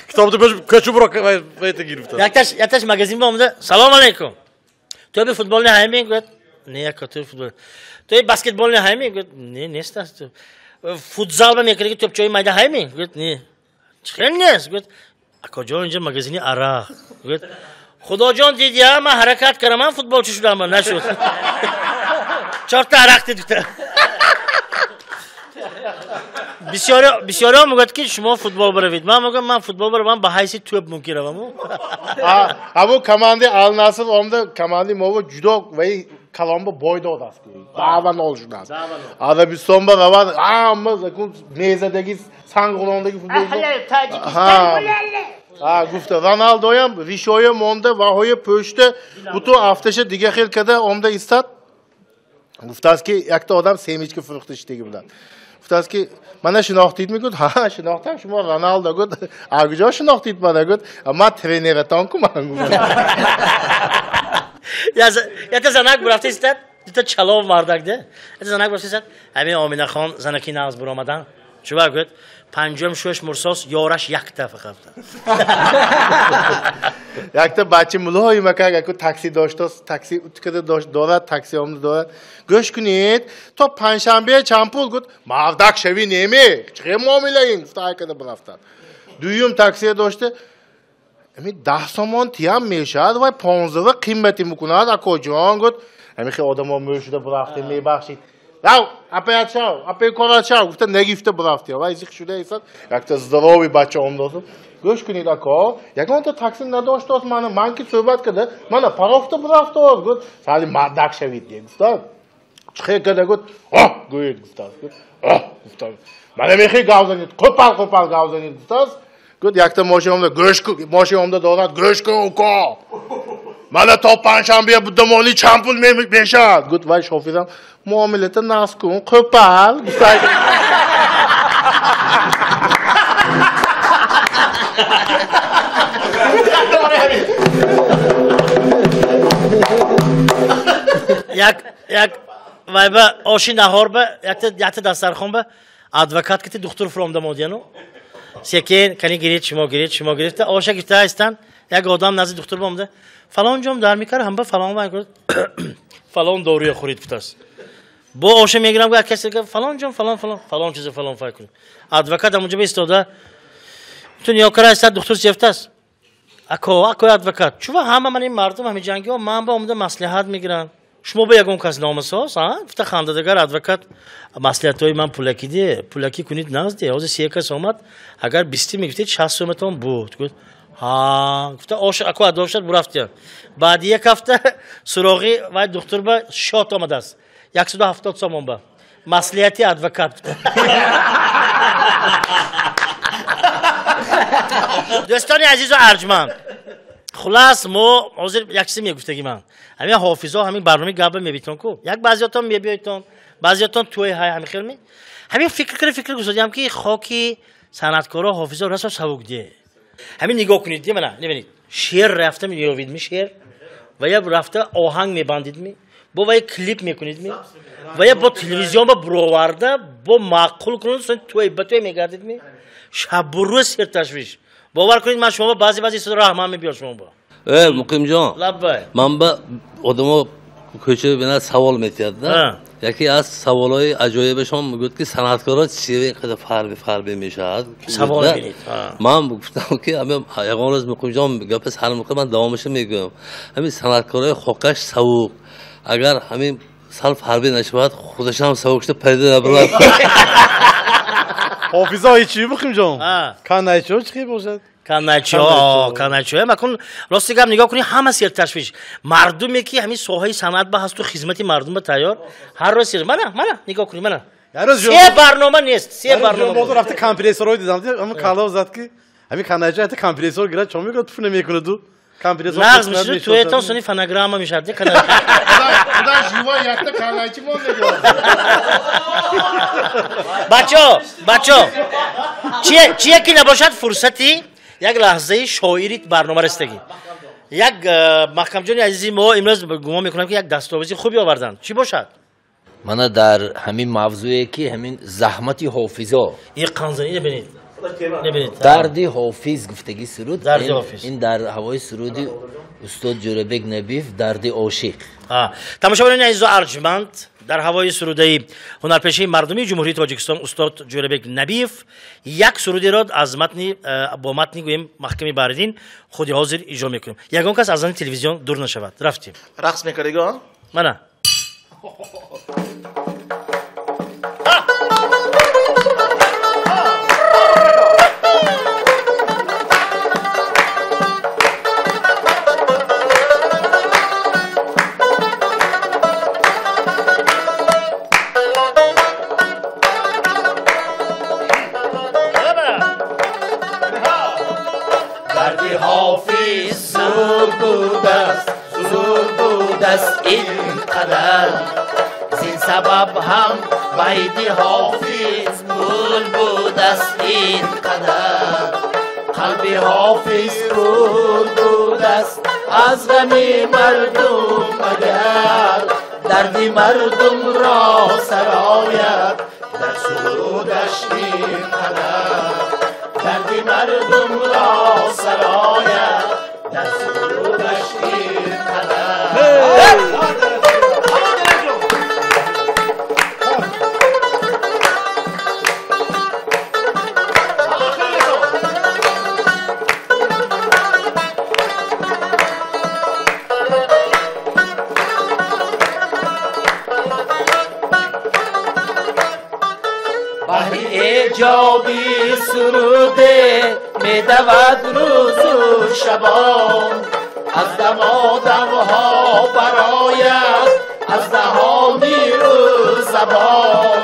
Kitabı tıpış kaçı bırak vay te girip fıtaz. Yaktaş magazin bomda. Salam aleykum. Tabii futbol ne haymi git. Ne katır futbol. تو بسکتبال نه همی گفت نه نیست است فوتزال با میکردی توپ چوی میدان همی گفت نه خیلی نیست گفت کجا اینجا مگزینی عراق گفت خدا جان دیدی من حرکت کردم من فوتبال چی شدم من نشد چهار تا عراق دیدم بسیاری میگفت که شما فوتبال بروید من میگم من فوتبال برم به حیث توپ ممکن روم ابو کماندی آل ناصر omda کماندی مو جودو و Kalamba boyda odası. Davan oluşundan. Arabistan'da da var. Ama mezedeki Sangolondaki futbolcu. Gufte Ronaldo'ya, Risho'ya, Monde, Vaho'ya pöşte. Butu haftaşa dige xilkada omda istat. Guftas ki yakta adam sevinçli fırıktı işte gibi. Guftas ki bana şınahtıydı mı? Ha şınahtım şuma Ronaldo gud. Agıca şınahtıydı bana gud. Ama trenere tankum یا تا زنک برفته استاد دیتا چلاو واردک ده یا تا زنک برفته استاد همین آمینه خان زنکی ناز بر آمدن چه باید پنجم شوش مرساس یارش یک دفعه خفته یک تا بچه ملوهای مکه که تاکسی داشته تاکسی اتکده دارد تاکسی آمده دارد گوش کنید تا پنجشنبه چمپول گفت مردک شوی نمی چه معامله این گفته که برفتن دویم تاکسی داشته امی 10 سومان تیام میشد و 15 قیمتی میکند اکو جان گفت امی خیلی آدم ها میشده برفته میبخشید راو اپیات شاو اپی کارات شاو گفته نگیفته برفته و ایزیخ شده ایساد یک تا زراوی بچه آمدازم گوش کنید اکو یکان تا تاکسی نداشته است من که صحبت کرده من پرافته برفته است گفت سالی مردک شوید دیگه گفته چخه کرده گفت گوید گفته من میخوای گاوزنید قپل گاوزنید گفته گفت یک تا ماشی آمده دارد گوش کن اوکا من تا پنجشنبه دمالی چمپول میشد گفت وای شوفیرم معاملت ناز کن قپل یک وای با آشی نهار با یک تا دسترخوان با ادوکات که دکتر فرامده مادیانو سیکین کنی شما گرفته آشا گفته هستن یک آدم نزد دکتر بامده فلان جام در میکره هم با فلان وای کرد فلان داروی خورید فتاست با آشا میگیرم که کسی که فلان جام فلان چیز فلان فای کنه ادوکات همونجا به استاده تو نیا کرده است دکتر سیفته است اکو ادوکات چون همه من این مردم همین جنگی ها من با آمده مصلحت میگیرن شما به یگان کس نامساز فتا خاندادگار ادوکات مصلحت‌های من پولکی کنید نزدی از سی کس آمد اگر 20 میگفتید 60 تومن بود گفت ها گفت آش اکو ادوشت برفتی بعد یک هفته سراغی و دکتر با شات آمده است 170 تومن با مصلحتی ادوکات دوستان عزیز و ارجمند خلاص ما حاضر یک چیزی میگفتگی من همین حافظا همین برنامه قبل میبیتون کو یک بعضیاتون میبیایتون بعضیاتون توی های همین خیلی همین فکر گذاشتم که خاکی صنعتکارا حافظا راست سبک دیه همین نگاه کنید دیگه من نبینید شعر رفته مییابید می شعر و یا رفته آهنگ میبندید می با یک کلیپ میکنید می و یا با تلویزیون با برآورده با معقول کنید توی میگردید می شب و روز سر تشویش باور کنید من شما بعضی صدا رحمان میبینم شما با مقیم جان لبای من با آدما کوچه ببینن سوال میتیاد یکی از سوالای عجایبشون میگفت که صنعتکارا چیه قدر فربه میشه سوال ببینید من گفتم که یگان روز مقیم جان گپس حل میکنم من دوامش میگم همین صنعتکارای خوکش سوق اگر همین سال فربه نشود خودش هم سوق شده پیدا نبرد حافظه چی مقیم جان کانایچو چی باشد کانایچو مکن راستی گم نگاه کنی همه سیر تشویش مردمی که همین ساحه صنعت به هست و خدمت مردم به تیار هر روز سیر منه نگاه کنی منه سه برنامه نیست سه برنامه بود رفته کمپرسور دیدم اما کالا زد که همین کانایچو حتی کمپرسور گرفت چون میگه تو نمیکنه دو کمپرسور نقض میشه تو ایتان سونی فنگرام میشه دی کانایچو خدا جیوا یکتا کانایچو مونده بچه چیه که نباشد فرصتی یک لحظه شاعریت برنامه رستگی یک محکم جانی عزیزی ما امروز گمان میکنم که یک دستاویزی خوبی آوردن چی باشد من در همین موضوعی که همین زحمتی حافظه این قنزنی ببینید دردی حافظ گفتگی سرود دردی حافظ این در هوای سرودی استاد جوربک نبیف دردی عاشق تماشاگران عزیز و ارجمند در هوای سرودی هنرپیشه مردمی جمهوری تاجیکستان استاد جوربک نبیف یک سرودی را از متنی با متنی گویم محکمی باردین خودی حاضر اجرا میکنیم یگان کس از آن تلویزیون دور نشود رفتیم رقص میکنی گا منه زین سبب هم بایدی حافظ بول بود است این قدر قلبی حافظ بول بود است از غمی مردم مگر دردی مردم را سرایت در سرودش این قدر دردی مردم را سرایت در سرودش این قدر ایجابی سروده می دود روز و شبان از دم ها برایت از دهانی و زبان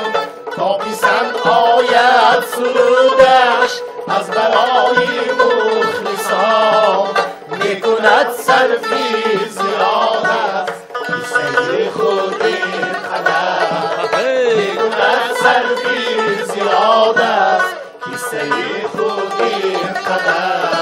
تا پیسند آید سرودش از برای مخلصان می کند صرفی زیاد است کیسه خود این قدر می کند صرفی زیاد است کیسه خود این قدر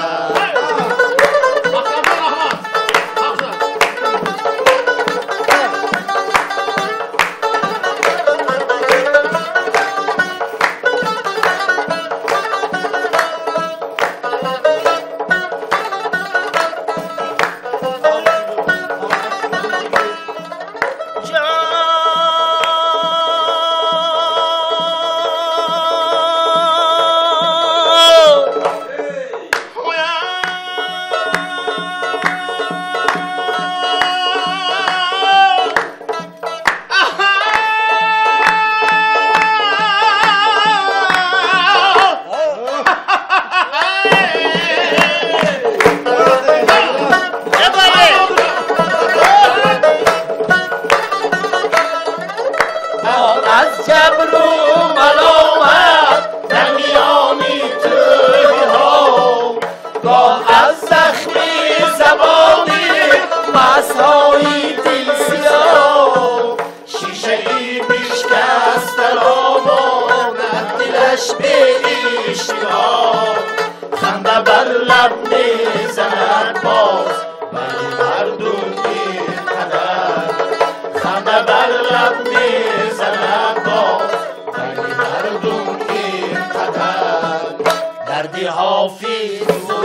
حافظ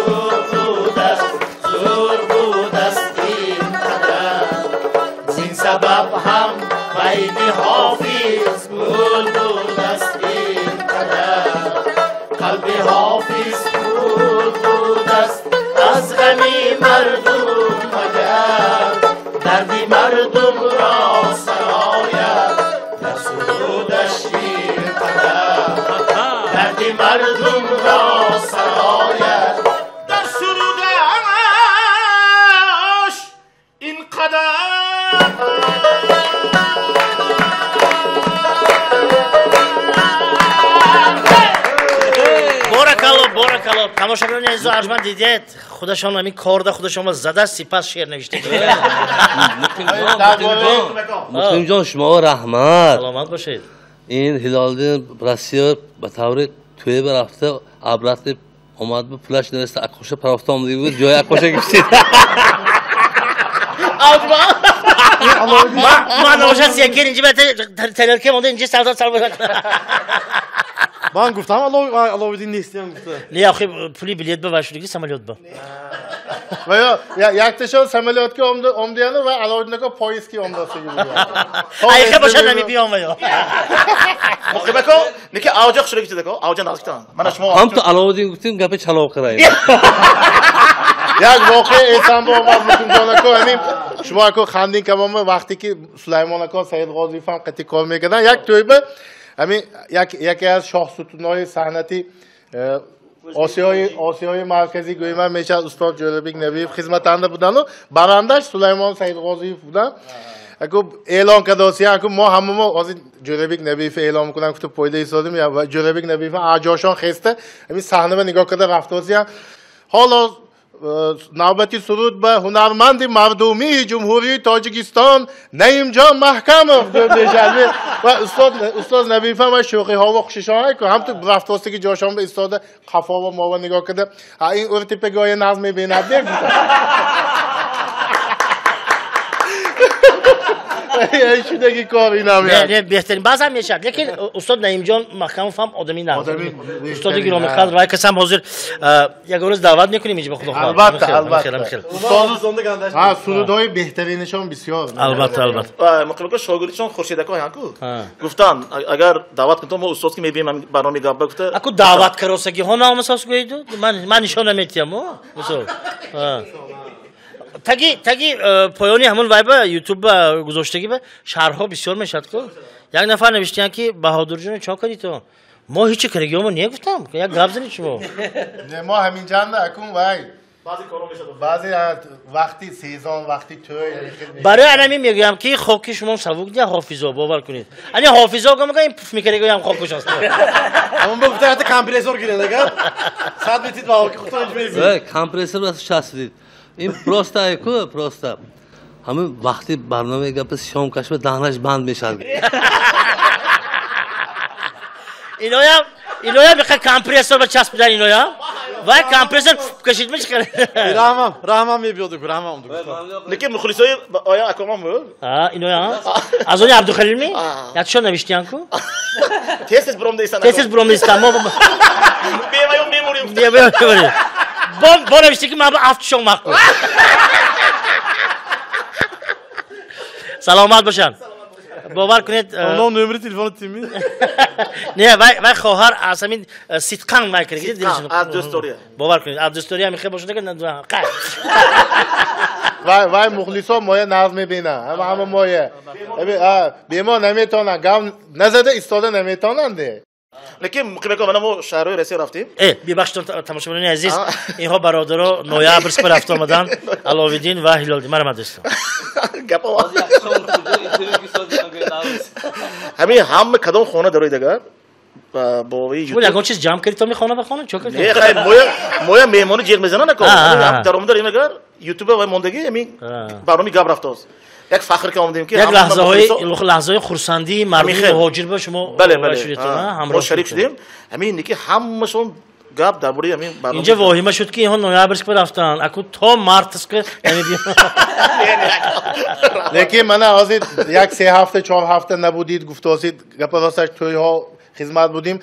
دردی مردم را سرایت در سرودش این قدر دردی مردم را سرایت در سرودش این قدر بارکالله تماشاگران عزیز و ارجمند دیدید خودشان همین کار ده خودشان زده سپس شعر نوشته مسلم جان شما رحمت سلامت باشید این هلالدین روسیه به طور توی برفته عبرت اومد به پولش نرسته اکوشه پرافته آمده بود جای اکوشه گشتید من نوشت سیاکیر اینجا بهت تلرکه مونده اینجا سردار سر بگرد من گفتم علاوالدین نیستیم گفته نه آخه پولی بلیت به وشورگی سمالیات با و یا یک تشون سمالیات که اومدیانو و علاوالدین که پاییز که اومداستی بود ایخه باشد نمی بیام و یا مقیمه که نیکی آوجا خشوری گیتی دکو آوجا نازکتان من شما هم تو علاوالدین گفتیم گپه چلاق کراییم یک واقع ایسان با آمد مسلم جان که همین شما که خندین که وقتی که سلیمان که سید غازی فهم قطعی کار میکردن یک تویبه همین یکی از شاه ستونهای صحنتی آسیای مرکزی گویمه میشه استاد جلبیک نبیف خدمتنده بودن و برندش سلیمان سید غازی بودن اگه اعلان کرداسی اگه ما همه از جلبیک نبیف اعلان میکنن که تو پایده ایستادیم یا جلبیک نبیف آجاشان خسته همین صحنه رو نگاه کرده رفتاسی حالا نوبتی سرود به هنرمند مردمی جمهوری تاجیکستان نعیم جان محکمov و استاد نبیفه و شوقی ها و خوششان که هم تو رفتاستی که جاشان به استاد خفا و ما نگاه کرده این ارتی پگاه نظم بیند شدگی کار این هم نه بهترین باز هم میشه لیکن استاد نعیم جان محکمov هم آدمی نه استاد گرامی قدر رای کسم حاضر یک روز دعوت میکنیم اینجا به خدا البته استاد سرودهای بهترینشون بسیار البته مقیمه که شاگردشون خورشید اکو هنکو گفتن اگر دعوت کنم ما استاد که میبینیم برنامه گپ گفته اکو دعوت کروسگی ها نام اساس گویدو من نشون نمیتیم مثلا تگی پایانی همون وایب یوتیوب گذاشتگی به شهرها بسیار میشد که یک نفر نوشتن که بهادر جون چا کردی تو ما هیچ کرگیامو نگفتم یک گپ زنی شما نه ما همین چند اکون وای بعضی وقتی سیزن وقتی توی برای انمی میگم که خوکی شما سبوک دی حافظا باور کنید یعنی حافظا گم این پف میکرگی هم خوکش است اما گفته حتی کمپرسور گیره نگه صد میتید با خودت میگی کمپرسور راست چسبید این پروستا ایکو پروستا همه وقتی برنامه گپ شام کشم دهنش بند میشد اینایم میخواد کمپرسور به چسب بدن اینایم وای کمپرسور کشید میشه رحمم میبیاد رحمم لیکن مخلصای آیا اکامم بود اینایم از اون عبدالخلیل می یادشون نوشتیان کو تست بروم نیستم ما میموریم با نوشتی که من به افت شما مخکن سلامت باشن باور کنید اونم نمره تلفن تیمی نه وای خواهر از همین سیتقان وای کرد عبدالستوری باور کنید عبدالستوری هم خیلی باشه که نه وای مخلصا مایه نظم میبینه همه مایه بیما نمیتونن گام نزده ایستاده نمیتونن لیکن مقیمه که ما شهرهای رسی رفتیم ببخش تماشاگران عزیز اینها برادرها نویابرسک به رفت آمدن علاوالدین و هلالدین مرا مدرسه همین هم کدام خانه داره دیگه با یکون چیز جمع کردی تو می خانه به خانه چوکه نه خیر مویا میمونی جیغ میزنن نکن در اون داریم اگر یوتیوب و ماندگی همین برنامه گپ رفت است یک فخر که آمدیم که یک لحظه خرسندی مردم مهاجر به شما بله همراه شریک شدیم همین نیکی همشون گپ درباره همین برنامه اینجا واهمه شد که اینها نویابرسک به رفتن اكو تا مارتس که لیکن من از یک 3 هفته 4 هفته نبودید گفتید گپ راستش توی ها خدمت بودیم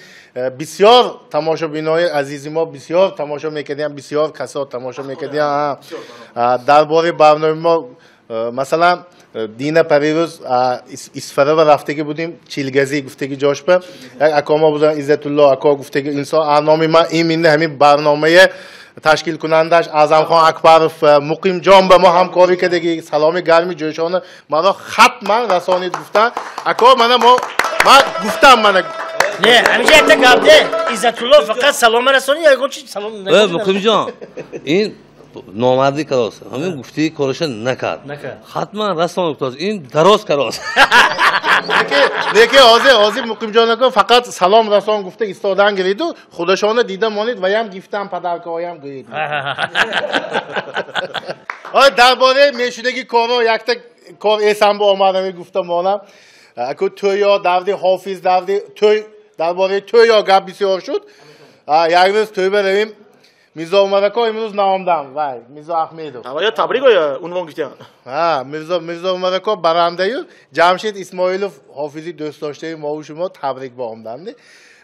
بسیار تماشابینای عزیزی ما بسیار تماشا میکردیم بسیار کسا تماشا میکردیم درباره برنامه ما مثلا دین پریروز اسفره و رفته که بودیم چیلگزی گفته که جاش به یک اکاما بودن عزت الله اکا گفته که انسان برنامه ما این مینه همین برنامه تشکیل کنندش اعظم خان اکبرов مقیم جان به ما همکاری کردگی سلامی گرمی جوشانه مرا ختم رسانید گفتن اکو من گفتم من نه همینجا یک گابده عزت الله فقط سلام رسانی یا یکون چی سلام مقیم جان این نامردی کراست همین گفتی کارش نکرد حتما رسانه گفت این درست کراست دیگه آزی مقیم جان که فقط سلام رسان گفته ایستادن گرید و خودشانه دیده مانید و هم گفتم پدرکایم گرید درباره میشدگی کارا یک تا کار ایسان با آمدمی گفتم مانم اکو تویا دردی حافظ دردی توی درباره تویا گپ بسیار شد یک روز توی برویم میرزا عمرکا امروز نامدم وای میرزا احمدو یا تبریک یا عنوان گفتن میرزا عمرکا برنده جمشید اسماعیلوف حافظی دوست داشته ما و شما تبریک با آمدن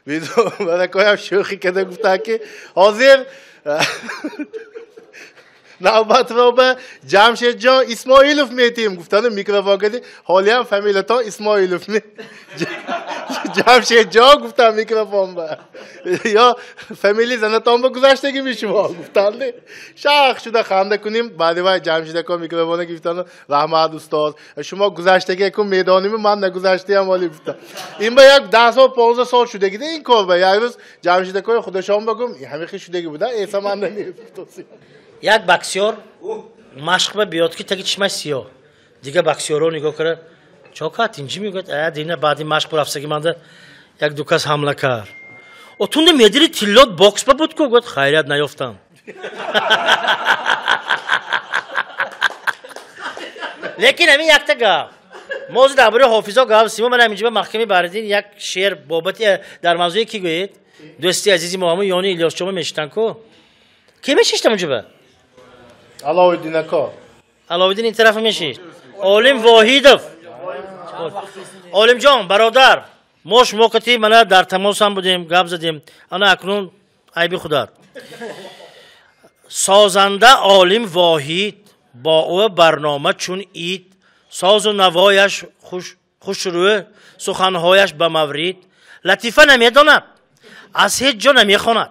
میرزا عمرکا هم شوخی کرده گفته که حاضر نوبت رو به جمشید جان اسماعیلوف میتیم گفتن میکروفون کردی حالی هم فامیلتا اسماعیلوف می جمشید جان گفتم میکروفون به یا فامیلی زنتان با گذشتگی میشما گفتن شاخ شده خنده کنیم بعدی وای جمشید که میکروفون گفتن رحمت استاد شما گذشتگی که میدانی من نگذشتی هم ولی گفتم این به یک 10 سال 15 سال شدگی ده این کار به یک روز جمشید که خودشان بگم همین شدگی بوده ایسا من نمیگفتم یک بکسیور مشق بیاد که تگی چشمش سیاه دیگه بکسیورو نگاه کرد چاکات اینجی میگه دیگه بعدی مشق پر افسگی مانده یک دو کس حمله کرد اتونده میدیری تیلات باکس با بود که گفت خیریت نیافتم لیکن همین یک تا گفت موضوع درباره حافظا گفت سیما من همینجا به محکمه بردین یک شعر بابتی در موضوعی کی گوید دوستی عزیزی ما یعنی الیاس چوم میشتن کو کی میشیشتم اونجا به علاءالدین اکا علاءالدین این طرف میشید عالم واحدов عالم جان برادر ماش موقتی من در تماس هم بودیم گپ زدیم انا اکنون عیبی خدا سازنده عالم واحد با او برنامه چون اید ساز و نوایش خوشروه سخنهایش به مورید لطیفه نمیداند از هیچ جا نمیخواند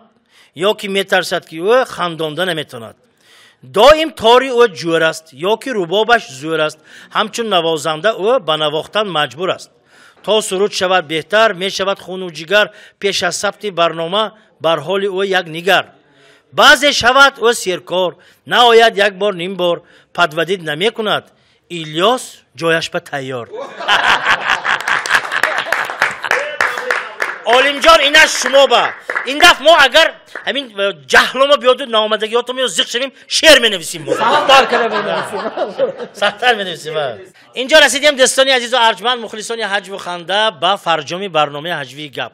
یا که میترسد که او خندانده نمیتواند دائم تاری او جور است یا که ربابش زور است همچون نوازنده او به نواختن مجبور است تا سرود شود بهتر می شود خون و جگر پیش از ثبت برنامه بر حال او یک نگر بعضی شود او سیرکار نه آید یک بار نیم بار پدودید نمی کند الیاس جایش به تیار عالم جان اینش شما با این دفعه ما اگر همین جهلما بیاد و نامدگیاتو میو زیق شویم شعر مینویسیم سخت‌تر مینویسیم اینجا رسیدیم دوستانی عزیز و ارجمند مخلصان حج و خنده با فرجام برنامه حجوی گپ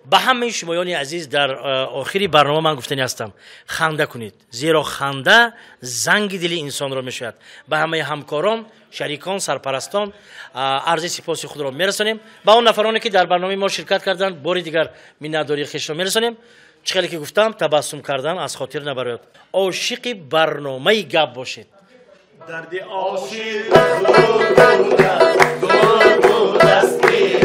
به همه شمایان عزیز در آخری برنامه من گفتنی هستم خنده کنید زیرا خنده زنگ دل انسان را میشوید به همه همکاران شریکان سرپرستان عرض سپاس خود را میرسانیم با اون نفرانی که در برنامه ما شرکت کردند باری دیگر میnnadاری خویش را میرسانیم چقدر که گفتم تبسم کردن از خاطر نبرید عاشق برنامه گپ باشید درد عاشق گل دستی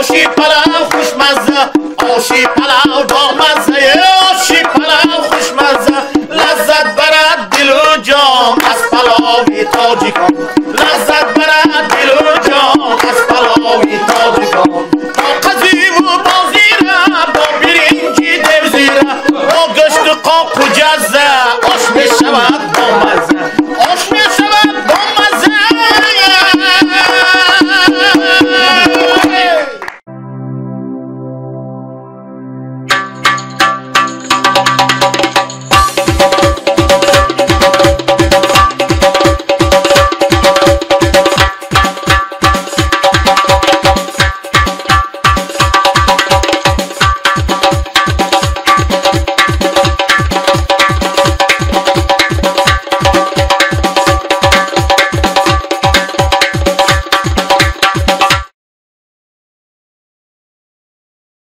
آشی پلاو خوشمزه آشی پلاو با مزه